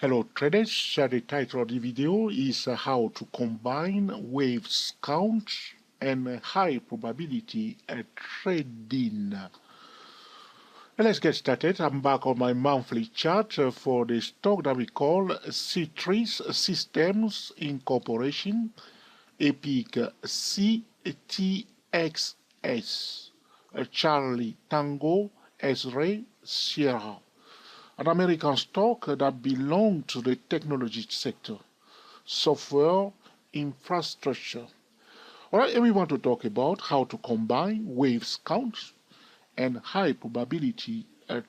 Hello traders, the title of the video is how to combine waves count and high probability trading. Let's get started. I'm back on my monthly chart for the stock that we call C3 Systems Incorporation, Epic CTXS, Charlie Tango S-Ray Sierra. An American stock that belongs to the technology sector, software, infrastructure. All right, and we want to talk about how to combine waves count and high probability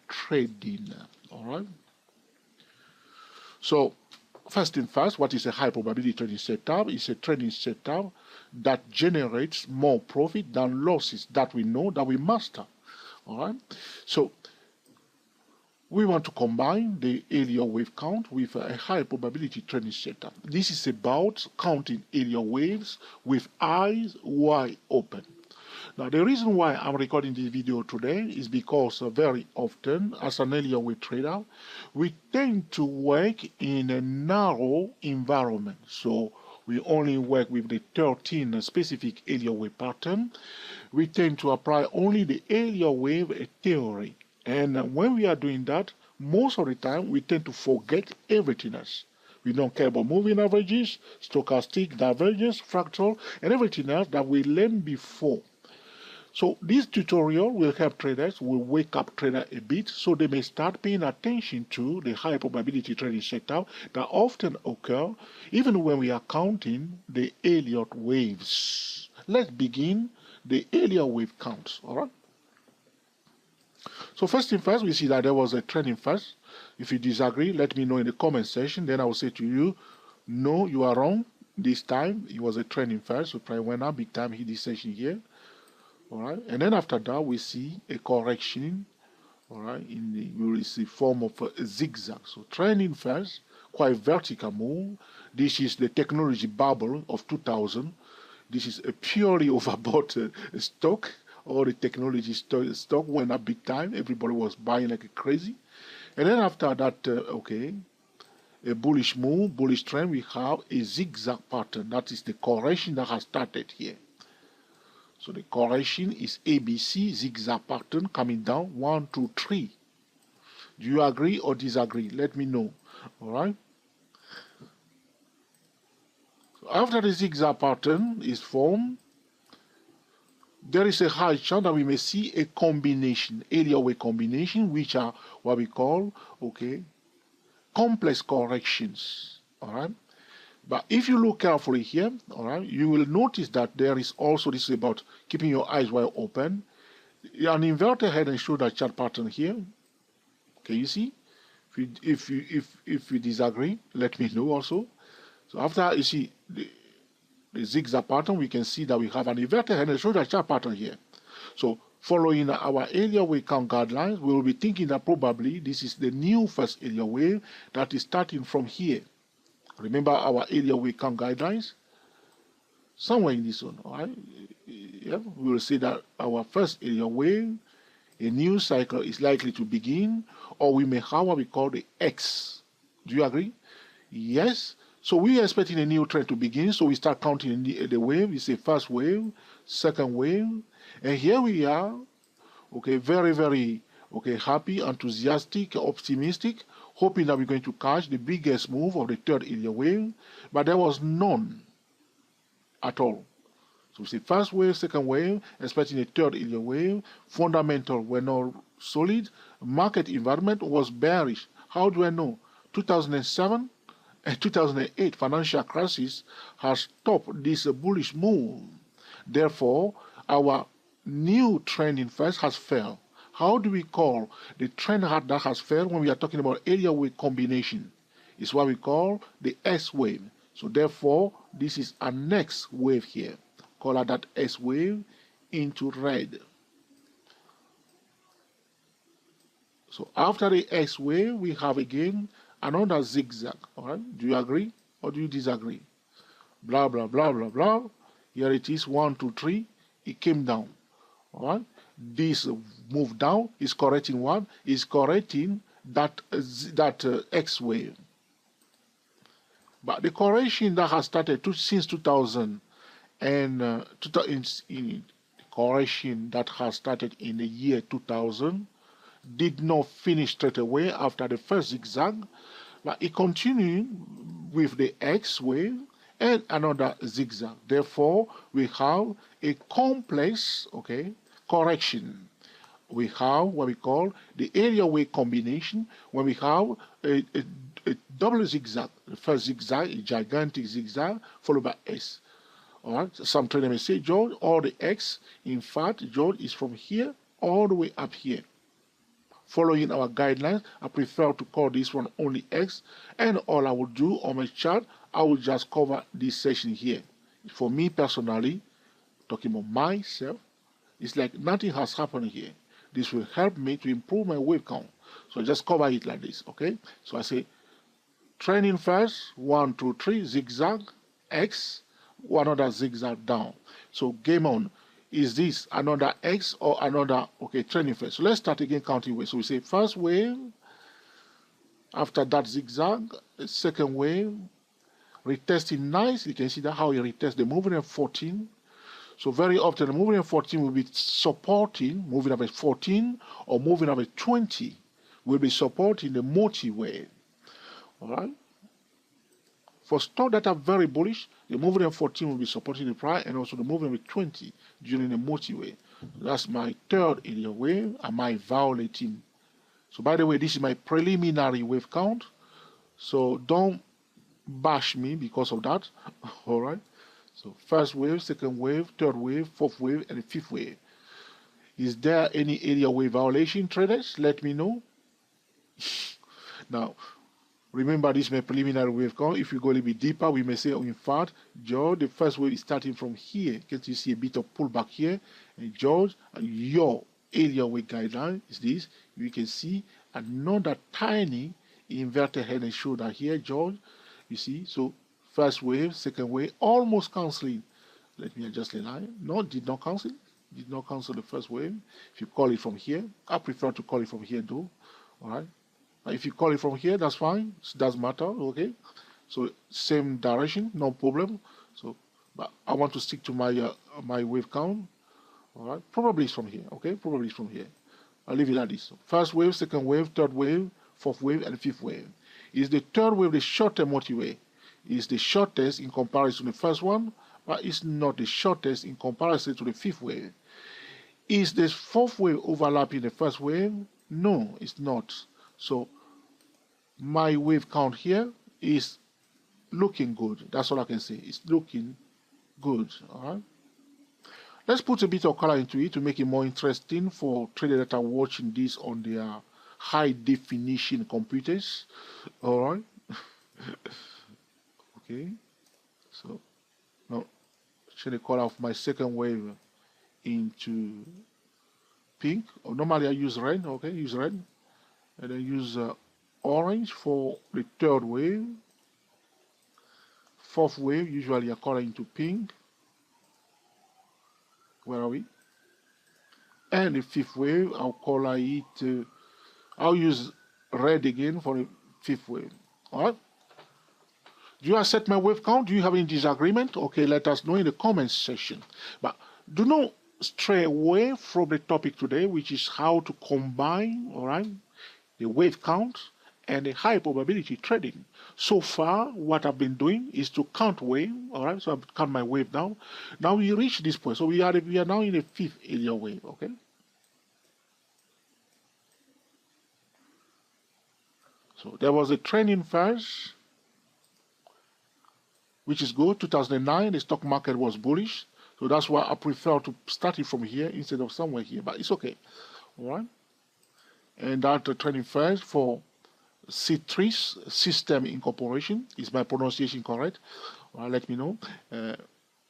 trading. All right. So, first thing first, what is a high probability trading setup? It's a trading setup that generates more profit than losses that we know, that we master. All right. So, we want to combine the Elliott wave count with a high probability trading setup. This is about counting Elliott waves with eyes wide open. Now, the reason why I'm recording this video today is because very often, as an Elliott wave trader, we tend to work in a narrow environment. So we only work with the 13 specific Elliott wave pattern. We tend to apply only the Elliott wave theory. And when we are doing that, most of the time we tend to forget everything else. We don't care about moving averages, stochastic, divergence, fractal, and everything else that we learned before. So this tutorial will help traders, will wake up traders a bit so they may start paying attention to the high probability trading setup that often occur even when we are counting the Elliott waves. Let's begin the Elliott wave counts, all right? So first thing first, we see that there was a trending first. If you disagree, let me know in the comment section. Then I will say to you, no, you are wrong. This time, it was a trending first. So probably went up big time, hit this session here. All right. And then after that, we see a correction. All right. We will see form of a zigzag. So trending first, quite vertical move. This is the technology bubble of 2000. This is a purely overbought stock. All the technology stock went up big time. Everybody was buying like crazy. And then after that, okay, a bullish move, bullish trend, we have a zigzag pattern. That is the correction that has started here. So the correction is ABC, zigzag pattern coming down, 1, 2, 3. Do you agree or disagree? Let me know. All right. So after the zigzag pattern is formed, there is a high chance that we may see a combination, Elliott wave combination, which are what we call, okay, complex corrections, all right? But if you look carefully here, all right, you will notice that there is also, this is about keeping your eyes wide open, an inverted head and shoulder chart pattern here. Okay, you see? If you disagree, let me know also. So after you see the zigzag pattern, we can see that we have an inverted head and shoulder chart pattern here. So following our Elliott wave count guidelines, we will be thinking that probably this is the new first Elliott wave that is starting from here. Remember our Elliott wave count guidelines? Somewhere in this one, all right? Yeah, we will see that our first Elliott wave, a new cycle is likely to begin, or we may have what we call the X. Do you agree? Yes. So we are expecting a new trend to begin, so we start counting the wave. It's a first wave, second wave, and here we are, okay, very, very, okay, happy, enthusiastic, optimistic, hoping that we're going to catch the biggest move of the third Elliott wave, but there was none at all. So we see first wave, second wave, expecting a third Elliott wave, fundamentals were not solid, market environment was bearish. How do I know? 2007 and 2008 financial crisis has stopped this bullish move. Therefore, our new trend in first has failed. How do we call the trend that has failed when we are talking about Elliott wave combination? It's what we call the S wave. So therefore, this is a next wave here. Color that S wave into red. So after the S wave, we have again another zigzag. All right? Do you agree or do you disagree? Blah, blah, blah, blah, blah. Here it is, 1, 2, 3. It came down. All right? This move down is correcting what? Is correcting that X wave. But the correction that has started since 2000 and the correction that has started in the year 2000 did not finish straight away after the first zigzag, but it continued with the X wave and another zigzag. Therefore, we have a complex, okay, correction. We have what we call the area wave combination when we have a double zigzag. The first zigzag, a gigantic zigzag, followed by S. All right. Some trainer may say, George, all the X. In fact, George, is from here all the way up here. Following our guidelines, I prefer to call this one only X. And all I will do on my chart, I will just cover this section here. For me personally, talking about myself, it's like nothing has happened here. This will help me to improve my wave count. So I just cover it like this, okay? So I say, training first, 1, 2, 3, zigzag, X, one other zigzag down. So game on. Is this another X or another, okay, training first? So let's start again counting waves. So we say first wave, after that zigzag, second wave, retesting nice. You can see that how you retest the moving of 14. So very often the moving of 14 will be supporting moving of a 14 or moving of a 20 will be supporting the multi wave. All right. For stocks that are very bullish, the moving of 14 will be supporting the price and also the moving of 20 during the multi wave. That's my third area wave. Am I violating? So by the way, this is my preliminary wave count. So don't bash me because of that. All right. So first wave, second wave, third wave, fourth wave, and the fifth wave. Is there any area wave violation, traders? Let me know. Now, remember this is my preliminary wave count. If we go a little bit deeper, we may say, oh, in fact, George, the first wave is starting from here. Can't you see a bit of pullback here? And George, your area wave guideline is this. You can see another tiny inverted head and shoulder here, George. You see, so first wave, second wave, almost cancelling. Let me adjust the line. No, did not cancel. Did not cancel the first wave. If you call it from here, I prefer to call it from here though. All right. If you call it from here, that's fine. It doesn't matter. Okay. So same direction, no problem. So, but I want to stick to my wave count. All right. Probably it's from here. Okay. Probably it's from here. I'll leave it like this. First wave, second wave, third wave, fourth wave, and fifth wave. Is the third wave the shorter multi-wave? Is the shortest in comparison to the first one, but it's not the shortest in comparison to the fifth wave. Is the fourth wave overlapping the first wave? No, it's not. So my wave count here is looking good. That's all I can say. It's looking good. All right. Let's put a bit of color into it to make it more interesting for traders that are watching this on their high definition computers. All right. Okay, so now change the color of my second wave into pink. Or normally I use red. Okay, use red, and then use orange for the third wave. Fourth wave usually I color into pink. Where are we? And the fifth wave I'll color it. I'll use red again for the fifth wave. All right. Do you accept my wave count? Do you have any disagreement? Okay, let us know in the comments section. But do not stray away from the topic today, which is how to combine, all right, the wave count and the high probability trading. So far, what I've been doing is to count wave, all right? So I've count my wave down. Now we reach this point. So we are now in the fifth area wave, okay? So there was a trending first, which is good. 2009, the stock market was bullish. So that's why I prefer to start it from here instead of somewhere here. But it's okay. All right. And that trending first for C3 System Incorporation. Is my pronunciation correct? All right, let me know.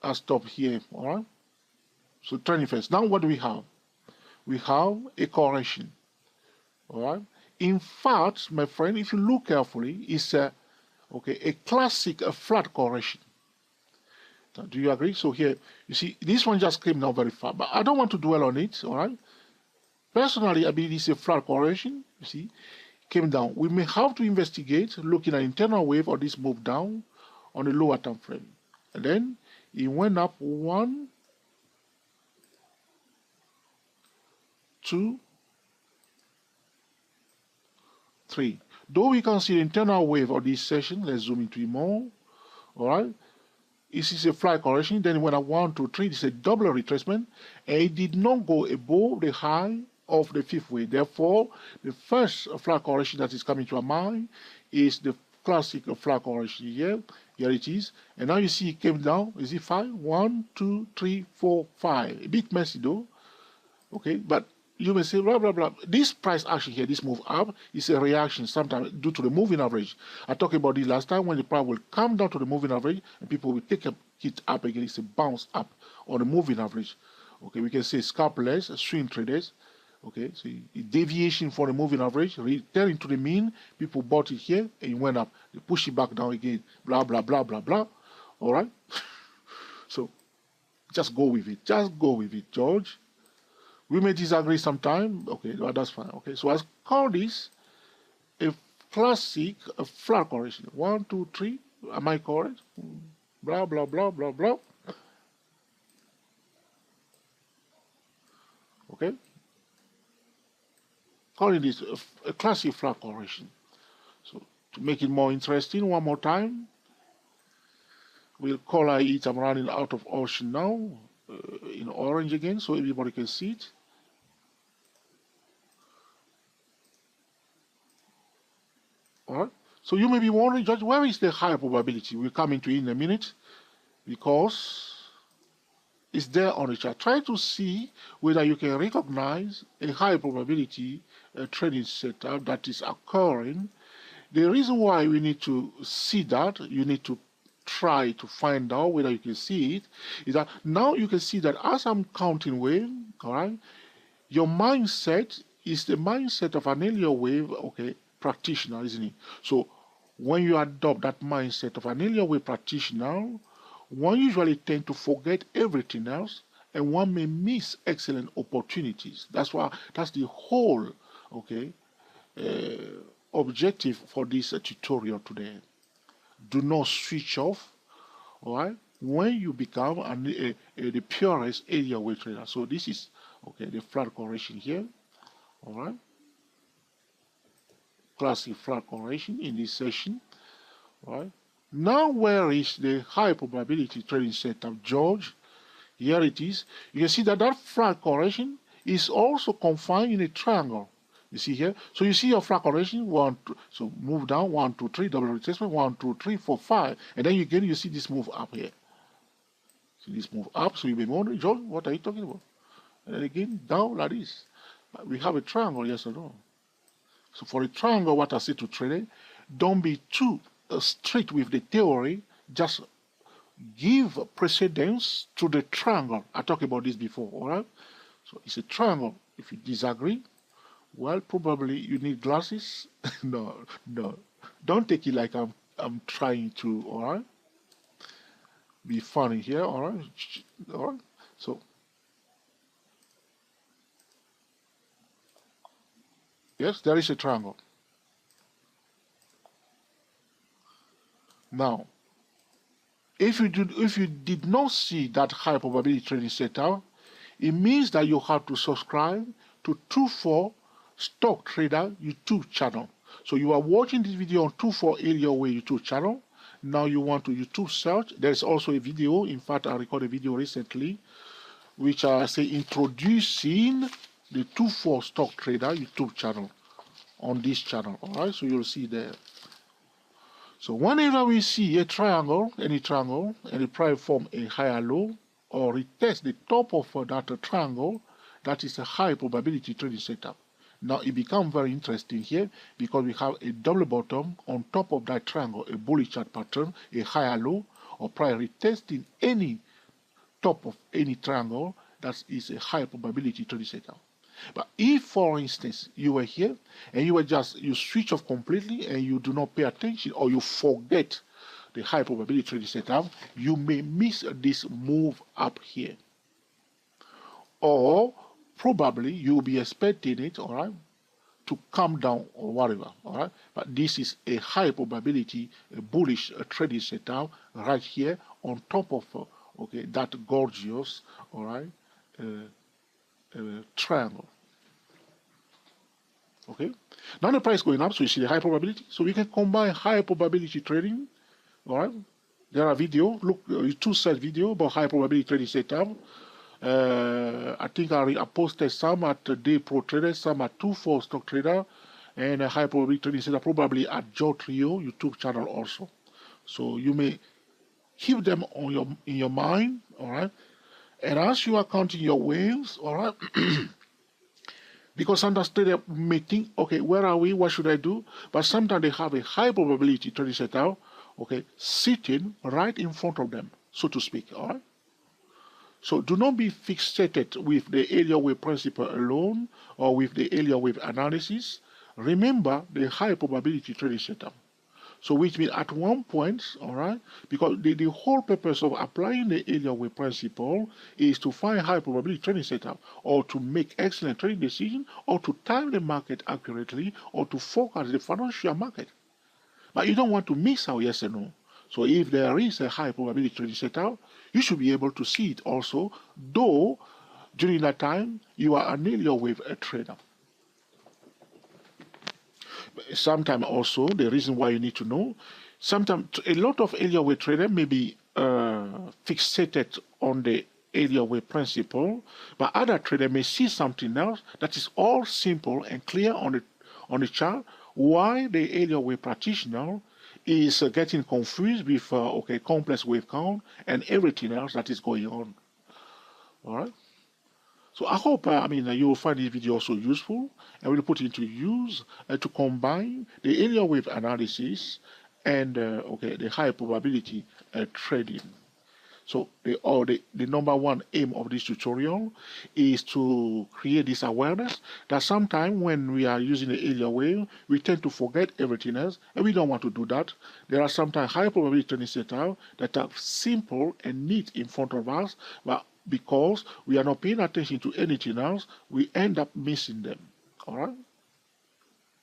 I'll stop here. All right. So trending first. Now what do we have? We have a correction. All right. In fact, my friend, if you look carefully, it's a classic flat correction. Now, do you agree? So here, you see, this one just came down very far, but I don't want to dwell on it, all right? Personally, I believe it's a flat correction, you see, came down. We may have to investigate, looking at internal wave or this move down, on the lower time frame. And then it went up 1, 2, 3. Though we can see the internal wave of this session, let's zoom into it more. All right. This is a flat correction. Then it went up 1, 2, 3. This is a double retracement, and it did not go above the high of the 5th wave. Therefore, the first flat correction that is coming to our mind is the classic flat correction here. Here it is. And now you see it came down. Is it 5? 1, 2, 3, 4, 5. A bit messy though. Okay, but you may say blah blah blah. This price action here, this move up, is a reaction sometimes due to the moving average. I talked about this last time when the price will come down to the moving average and people will take a hit up again. It's a bounce up on the moving average. Okay, we can say scalpers, swing traders. Okay, so deviation for the moving average, returning to the mean. People bought it here and it went up. They push it back down again. Blah blah blah blah blah. All right. So just go with it. Just go with it, George. We may disagree sometime. Okay, well, that's fine. Okay, so I call this a classic flat correction. 1, 2, 3. Am I correct? Blah blah blah blah blah. Okay. Calling this a classic flat correction. So to make it more interesting, one more time, we'll color it. I'm running out of ocean now, in orange again, so everybody can see it. All right. So you may be wondering, Judge, where is the higher probability? We'll come into it in a minute, because it's there on the chart. Try to see whether you can recognize a high probability trading setup that is occurring. The reason why we need to see that, you need to try to find out whether you can see it, is that now you can see that as I'm counting wave, all right, your mindset is the mindset of an Elliott wave, okay, practitioner, isn't it? So when you adopt that mindset of an Elliott wave practitioner, one usually tends to forget everything else, and one may miss excellent opportunities. That's the whole, okay, objective for this tutorial today. Do not switch off, all right, when you become the purest Elliott wave trader. So this is, okay, the flat correction here, all right, classic flat correction in this session, all right. Now where is the high probability trading setup, George? Here it is. You can see that that flat correction is also confined in a triangle. You see here? So you see your flat correction, 1, 2, so move down, 1, 2, 3, double retracement, 1, 2, 3, 4, 5. And then again you see this move up here. See this move up, so you may be wondering, George, what are you talking about? And then again, down like this. We have a triangle, yes or no? So for a triangle, what I say to trader, don't be too straight with the theory, just give precedence to the triangle. I talked about this before, all right? So it's a triangle. If you disagree, well, probably you need glasses. No, don't take it like I'm trying to, all right, be funny here, all right? So yes, there is a triangle. Now, if you did not see that high probability trading setup, it means that you have to subscribe to 24 Stock Trader YouTube channel. So you are watching this video on 24 Elliott Way YouTube channel. Now you want to YouTube search. There's also a video. In fact, I recorded a video recently, which I say introducing the 24 Stock Trader YouTube channel on this channel. All right, so you'll see there. So whenever we see a triangle, any triangle, and the price form a higher low or retest the top of that triangle, that is a high probability trading setup. Now it becomes very interesting here because we have a double bottom on top of that triangle, a bullish chart pattern, a higher low, or price retesting any top of any triangle, that is a high probability trading setup. But if, for instance, you were here and you switch off completely and you do not pay attention, or you forget the high probability trading setup, you may miss this move up here. Or probably you'll be expecting it, all right, to come down or whatever. All right, but this is a high probability, a bullish trading setup right here on top of okay, that gorgeous, all right, triangle. Okay, now the price going up, so you see the high probability. So we can combine high probability trading. All right, there are video. Look, two set video about high probability trading setup. I think I posted some at Day Pro Trader, some at 2-4 Stock Trader, and a high probability trading setup probably at Joe Trio YouTube channel also. So you may keep them on in your mind. All right, and as you are counting your waves, all right. Because sometimes traders may think, okay, where are we? What should I do? But sometimes they have a high probability trading setup, okay, sitting right in front of them, so to speak. All right. So do not be fixated with the Elliott wave principle alone or with the Elliott wave analysis. Remember the high probability trading setup. So which means at one point, all right, because the whole purpose of applying the Elliott wave principle is to find high probability trading setup or to make excellent trading decisions or to time the market accurately or to forecast the financial market. But you don't want to miss out yes and no. So if there is a high probability trading setup, you should be able to see it also, though during that time you are an Elliott wave trader. Sometimes also, the reason why you need to know, sometimes a lot of Elliott wave traders may be fixated on the Elliott wave principle, but other traders may see something else that is all simple and clear on the chart, why the Elliott wave practitioner is getting confused with okay, complex wave count and everything else that is going on. All right. So I hope you will find this video also useful, and we'll put it into use to combine the Elliott wave analysis and okay, the high probability trading. So the number one aim of this tutorial is to create this awareness that sometimes when we are using the Elliott wave, we tend to forget everything else, and we don't want to do that. There are sometimes high probability trading setups that are simple and neat in front of us, but because we are not paying attention to anything else, we end up missing them. All right?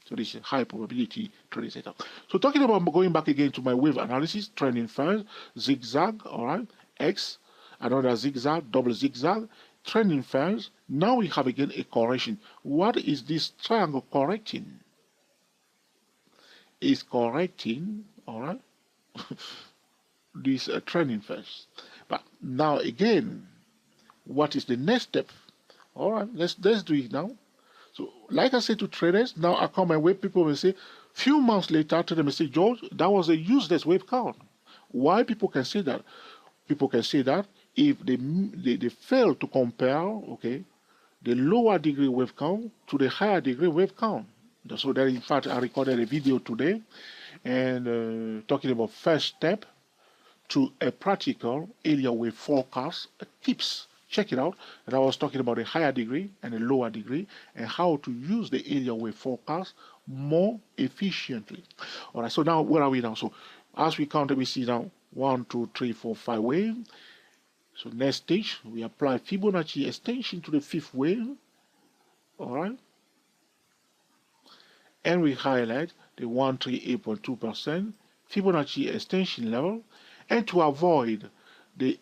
So this is high probability trading setup. So talking about going back again to my wave analysis, trending first, zigzag, all right, X, another zigzag, double zigzag, trending first. Now we have again a correction. What is this triangle correcting? It's correcting, all right, this trending first. But now again, what is the next step? All right, let's do it now. So, like I said to traders, now I come my way. People will say, few months later, traders may say, George, that was a useless wave count. Why people can say that? People can say that if they fail to compare, okay, the lower degree wave count to the higher degree wave count. So that, in fact, I recorded a video today and talking about first step to a practical Elliott wave forecast tips. Check it out. And I was talking about a higher degree and a lower degree and how to use the Elliott wave forecast more efficiently. All right, so now where are we now? So as we count, we see now 1, 2, 3, 4, 5 wave. So next stage, we apply Fibonacci extension to the fifth wave. All right. And we highlight the 138.2% Fibonacci extension level. And to avoid the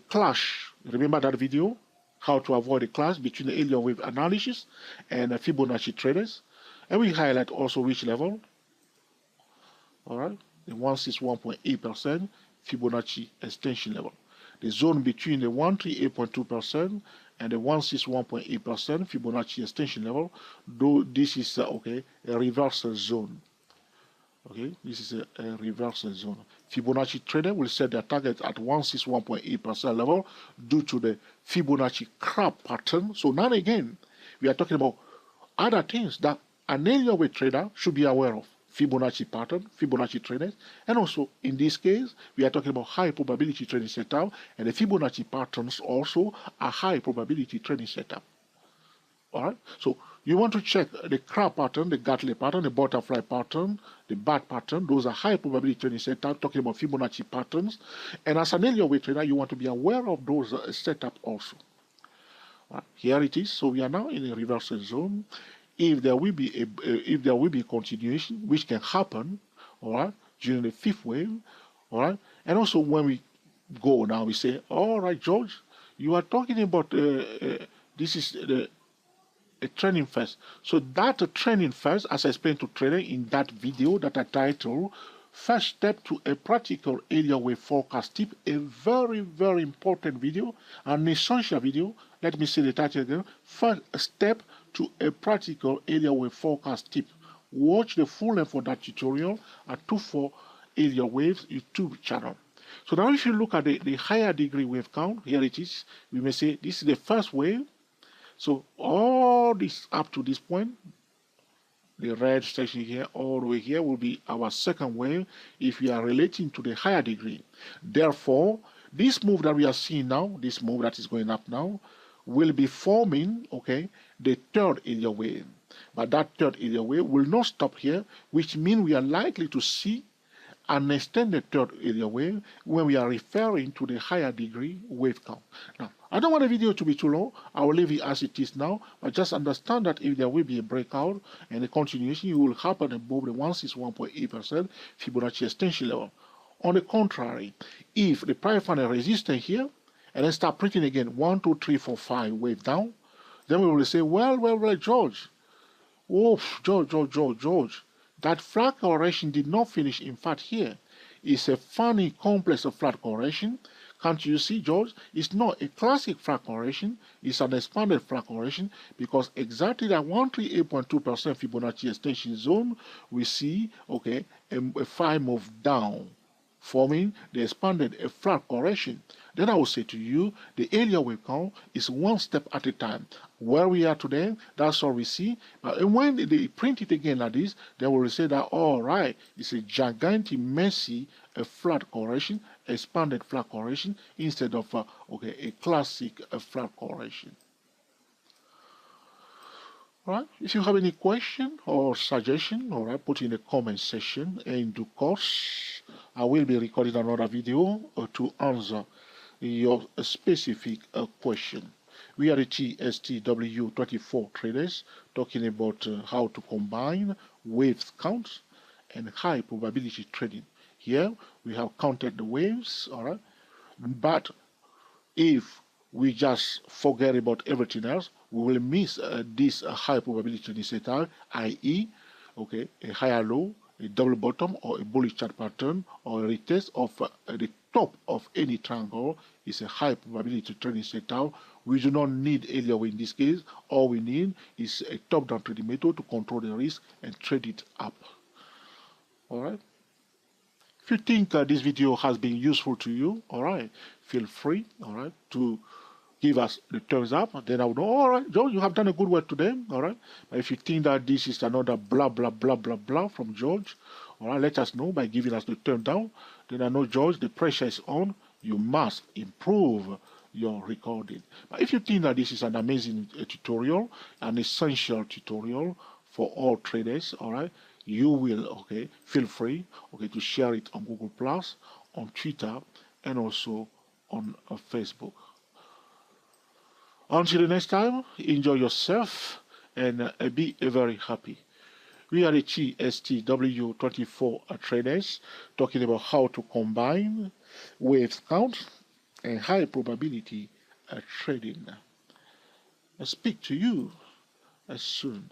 clash, remember that video? How to avoid the clash between the Elliott wave analysis and Fibonacci traders. And we highlight also which level. All right. The 161.8% Fibonacci extension level. The zone between the 138.2% and the 161.8% Fibonacci extension level, though this is okay, a reversal zone. Okay, this is a reversal zone. Fibonacci trader will set their target at 161.8% level due to the Fibonacci crab pattern. So now again, we are talking about other things that an Elliott wave trader should be aware of. Fibonacci pattern, Fibonacci traders, and also in this case, we are talking about high probability trading setup, and the Fibonacci patterns also are high probability trading setup. All right, so you want to check the crab pattern, the Gartley pattern, the butterfly pattern, the bat pattern. Those are high probability trading setup, talking about Fibonacci patterns. And as an Elliott wave trader, you want to be aware of those setup also. Here it is. So we are now in a reversal zone. if there will be if there will be continuation, which can happen, all right, during the fifth wave, all right, and also when we go now, we say, all right, George, you are talking about this is a training phase. So that training phase, as I explained to trainer in that video that I titled First Step to a Practical Area Wave Forecast Tip, a very, very important video, an essential video. Let me say the title again. First Step to a Practical Area Wave Forecast Tip. Watch the full length of that tutorial at 24 Area Waves YouTube channel. So now if you look at the higher degree wave count, here it is. We may say this is the first wave. So all this up to this point, the red section here, all the way here will be our second wave if we are relating to the higher degree. Therefore, this move that we are seeing now, this move that is going up now, will be forming, okay, the third area wave. But that third area wave will not stop here, which means we are likely to see an extended third area wave when we are referring to the higher degree wave count. Now, I don't want the video to be too long. I will leave it as it is now, but just understand that if there will be a breakout and a continuation, it will happen above the 161.8% Fibonacci extension level. On the contrary, if the price find a resistance here and then start printing again 1, 2, 3, 4, 5 wave down, then we will say, well, George, oh, George, that flat correction did not finish. In fact, here is a funny complex of flat correction. Can't you see, George? It's not a classic flat correction. It's an expanded flat correction because exactly that 138.2% Fibonacci extension zone, we see, okay, a 5 move down, forming the expanded a flat correction. Then I will say to you, the area wave count is one step at a time. Where we are today, that's all we see. And when they print it again like this, then we will say that, all right, it's a gigantic, messy, a flat correction, expanded flat correction, instead of, okay, a classic flat correction. All right, if you have any question or suggestion, all right, put in the comment section. In due course, I will be recording another video to answer your specific question. We are the TSTW24 traders talking about how to combine waves counts and high probability trading. Here we have counted the waves, all right, but if we just forget about everything else, we will miss this high probability trading setup, i.e., okay, a higher low, a double bottom, or a bullish chart pattern, or a retest of the top of any triangle is a high probability trading setup. We do not need area wave in this case. All we need is a top-down trading method to control the risk and trade it up. All right. If you think this video has been useful to you, all right, feel free, all right, to give us the thumbs up. Then I would know, all right, George, you have done a good work today, all right. But if you think that this is another blah, blah, blah, blah, blah from George, all right, let us know by giving us the thumb down. Then I know, George, the pressure is on. You must improve your recording. But if you think that this is an amazing tutorial, an essential tutorial for all traders, all right, you will, okay, feel free, okay, to share it on Google Plus, on Twitter, and also on Facebook. Until the next time, enjoy yourself and be very happy. We are the TSTW24 traders talking about how to combine waves count and high probability trading. I speak to you soon.